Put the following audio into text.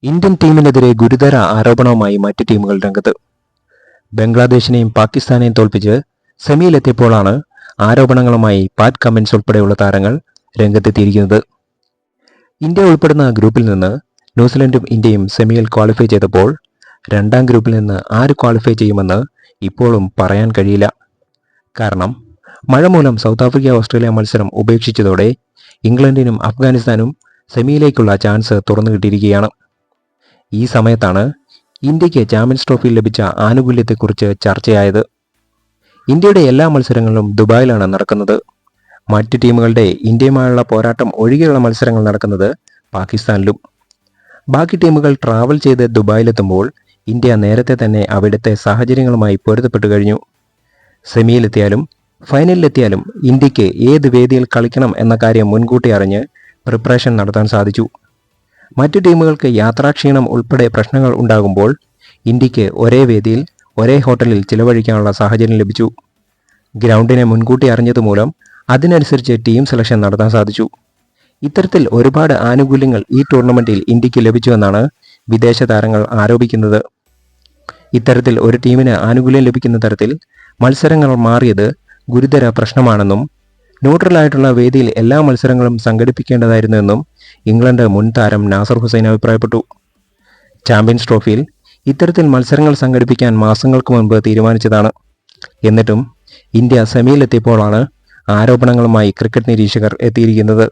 Indian ടീമിനെതിരെ ഗുരുതര ആരോപണവുമായി മറ്റ് ടീമുകൾ രംഗത്ത്. ബംഗ്ലാദേശിനെയും പാകിസ്ഥാനെയും തോൽപ്പിച്ച് സെമിയിലെത്തിയപ്പോഴാണ് ആരോപണങ്ങളുമായി പാറ്റ് കമ്മിൻസ് ഉൾപ്പെടെയുള്ള താരങ്ങൾ രംഗത്തെത്തിയിരിക്കുന്നത്. ഇന്ത്യ ഉൾപ്പെടുന്ന ഗ്രൂപ്പിൽ നിന്ന് ന്യൂസിലൻഡും ഇന്ത്യയും സെമിയിൽ ക്വാളിഫൈ ചെയ്തപ്പോൾ രണ്ടാം ഗ്രൂപ്പിൽ നിന്ന് ആര് ക്വാളിഫൈ ചെയ്യുമെന്ന് ഇപ്പോഴും പറയാൻ കഴിയില്ല. കാരണം മഴ മൂലം സൗത്ത് ആഫ്രിക്ക ഓസ്ട്രേലിയ മത്സരം ഉപേക്ഷിച്ചതോടെ ഇംഗ്ലണ്ടിനും അഫ്ഗാനിസ്ഥാനും സെമിയിലേക്കുള്ള ചാൻസ് തുറന്നു കിട്ടിയിരിക്കുകയാണ്. ഈ സമയത്താണ് ഇന്ത്യക്ക് ചാമ്പ്യൻസ് ട്രോഫിയിൽ ലഭിച്ച ആനുകൂല്യത്തെക്കുറിച്ച് ചർച്ചയായത്. ഇന്ത്യയുടെ എല്ലാ മത്സരങ്ങളും ദുബായിലാണ് നടക്കുന്നത്. മറ്റ് ടീമുകളുടെ ഇന്ത്യയുമായുള്ള പോരാട്ടം ഒഴികെയുള്ള മത്സരങ്ങൾ നടക്കുന്നത് പാകിസ്ഥാനിലും. ബാക്കി ടീമുകൾ ട്രാവൽ ചെയ്ത് ദുബായിലെത്തുമ്പോൾ ഇന്ത്യ നേരത്തെ തന്നെ അവിടുത്തെ സാഹചര്യങ്ങളുമായി പൊരുത്തപ്പെട്ടു കഴിഞ്ഞു. സെമിയിലെത്തിയാലും ഫൈനലിലെത്തിയാലും ഇന്ത്യക്ക് ഏത് വേദിയിൽ കളിക്കണം എന്ന കാര്യം മുൻകൂട്ടി അറിഞ്ഞ് പ്രിപ്പറേഷൻ നടത്താൻ സാധിച്ചു. മറ്റു ടീമുകൾക്ക് യാത്രാക്ഷീണം ഉൾപ്പെടെ പ്രശ്നങ്ങൾ ഉണ്ടാകുമ്പോൾ ഇന്ത്യക്ക് ഒരേ വേദിയിൽ ഒരേ ഹോട്ടലിൽ ചിലവഴിക്കാനുള്ള സാഹചര്യം ലഭിച്ചു. ഗ്രൗണ്ടിനെ മുൻകൂട്ടി അറിഞ്ഞതുമൂലം അതിനനുസരിച്ച് ടീം സെലക്ഷൻ നടത്താൻ സാധിച്ചു. ഇത്തരത്തിൽ ഒരുപാട് ആനുകൂല്യങ്ങൾ ഈ ടൂർണമെന്റിൽ ഇന്ത്യക്ക് ലഭിച്ചുവെന്നാണ് വിദേശ താരങ്ങൾ ആരോപിക്കുന്നത്. ഇത്തരത്തിൽ ഒരു ടീമിന് ആനുകൂല്യം ലഭിക്കുന്ന തരത്തിൽ മത്സരങ്ങൾ മാറിയത് ഗുരുതര പ്രശ്നമാണെന്നും ന്യൂട്രലായിട്ടുള്ള വേദിയിൽ എല്ലാ മത്സരങ്ങളും സംഘടിപ്പിക്കേണ്ടതായിരുന്നുവെന്നും ഇംഗ്ലണ്ട് മുൻ താരം നാസർ ഹുസൈൻ അഭിപ്രായപ്പെട്ടു. ചാമ്പ്യൻസ് ട്രോഫിയിൽ ഇത്തരത്തിൽ മത്സരങ്ങൾ സംഘടിപ്പിക്കാൻ മാസങ്ങൾക്ക് മുൻപ് തീരുമാനിച്ചതാണ്. എന്നിട്ടും ഇന്ത്യ സെമിയിലെത്തിയപ്പോഴാണ് ആരോപണങ്ങളുമായി ക്രിക്കറ്റ് നിരീക്ഷകർ എത്തിയിരിക്കുന്നത്.